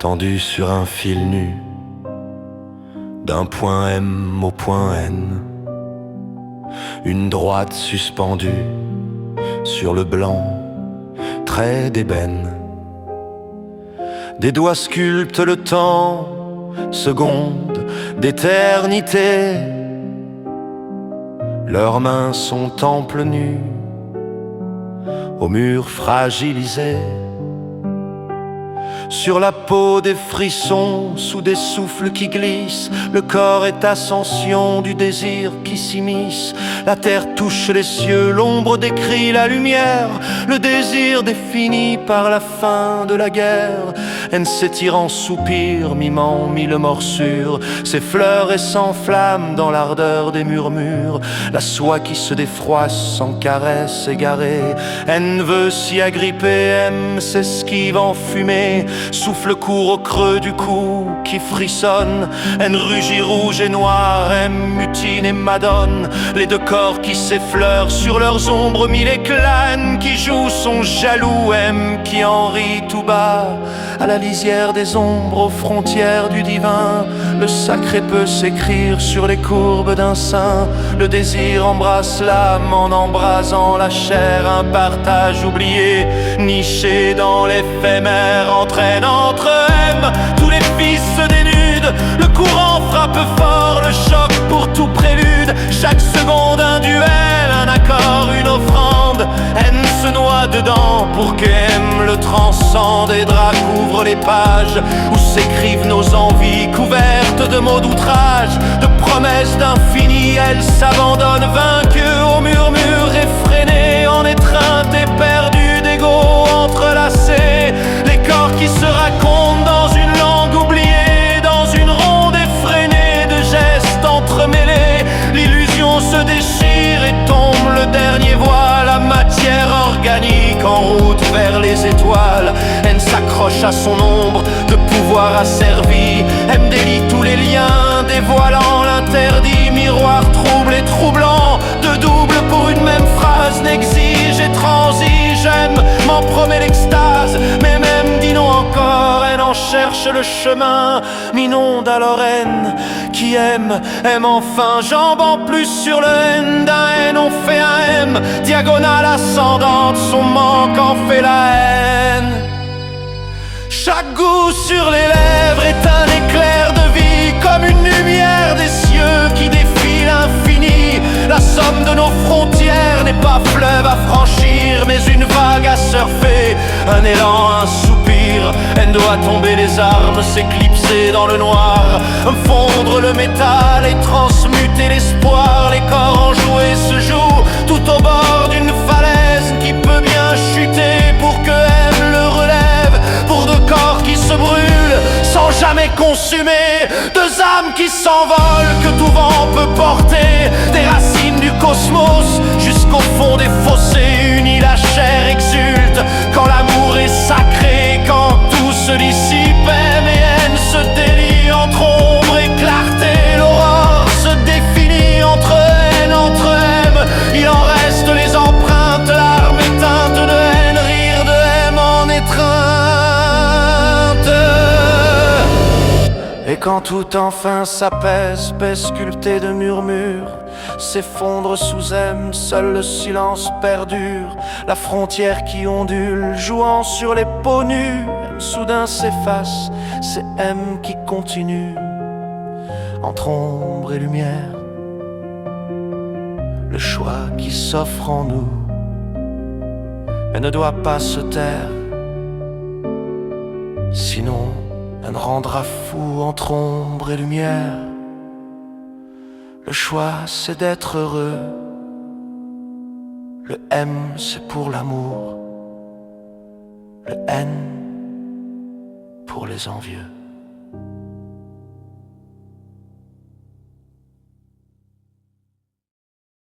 tendu sur un fil nu, d'un point M au point N, une droite suspendue sur le blanc trait d'ébène. Des doigts sculptent le temps, secondes d'éternité. Leurs mains sont temples nus, aux murs fragilisés. Sur la peau des frissons, sous des souffles qui glissent, le corps est ascension du désir qui s'immisce. La terre touche les cieux, l'ombre décrit la lumière. Le désir défini par la fin de la guerre. Haine s'étire en soupir, mimant mille morsures. Ses fleurs et s'enflamment dans l'ardeur des murmures. La soie qui se défroisse sans caresse égarée. Haine veut s'y agripper, aime s'esquive en fumée. Souffle court au creux du cou qui frissonne. Haine rugit rouge et noir, aime mutine et madone. Les deux corps qui s'effleurent sur leurs ombres mille éclats. Haine qui joue son jaloux, aime qui en rit tout bas. À la lisière des ombres, aux frontières du divin, le sacré peut s'écrire sur les courbes d'un sein. Le désir embrasse l'âme en embrasant la chair. Un partage oublié, niché dans l'éphémère, entraîne entre eux tous les fils se dénudent. Le courant frappe fort, le choc pour tout prélude. Chaque seconde un duel, un accord, une offrande. Haine se noie dedans pour qu'aime le transcende. Et drap couvre les pages où s'écrivent nos envies, couvertes de mots d'outrage, de promesses d'infini. Elle s'abandonne vaincue au murmure effréné, en étreinte éperdue d'ego entrelacés. Les corps qui se racontent dans une langue oubliée, dans une ronde effrénée de gestes entremêlés. L'illusion se déchire et tombe le dernier voile. La matière organique en route vers les étoiles. Haine s'accroche à son ombre, de pouvoir asservi. Haine délie tous les liens, dévoilant l'interdit. Miroir trouble et troublant, de double pour une même phrase. N'exige et transige, aime, m'en promet l'extase. Mais même dit non encore, haine en cherche le chemin. M'inonde alors haine, qui aime, aime enfin. Jambe en plus sur le haine, d'un haine on fait un M. Diagonale ascendante, son manque en fait la haine. Chaque goût sur les lèvres est un éclair de vie, comme une lumière des cieux qui défie l'infini. La somme de nos frontières n'est pas fleuve à franchir, mais une vague à surfer, un élan, un soupir. Haine doit tomber les armes, s'éclipser dans le noir, fondre le métal et transmuter l'espoir. Les corps enjoués se jouent tout au bord d'une falaise qui peut bien chuter pour que aime le relève. Pour deux corps qui se brûlent sans jamais consumer, deux âmes qui s'envolent que tout vent peut porter. Des racines du cosmos jusqu'au fond des fossés. Unis la chair exulte quand l'amour est sacré, quand tout se dissipe. Aime et haine se délient entre ombre et clarté. L'aurore se définit entre haine, entre aime. Il en reste les empreintes, larmes éteintes de haine, rire de haine en étreinte. Et quand tout enfin s'apaise, paix sculptée de murmures s'effondre sous M, seul le silence perdure. La frontière qui ondule, jouant sur les peaux nues. M soudain s'efface, c'est M qui continue. Entre ombre et lumière, le choix qui s'offre en nous, elle ne doit pas se taire, sinon elle rendra fou entre ombre et lumière. Le choix c'est d'être heureux, le M c'est pour l'amour, le N pour les envieux.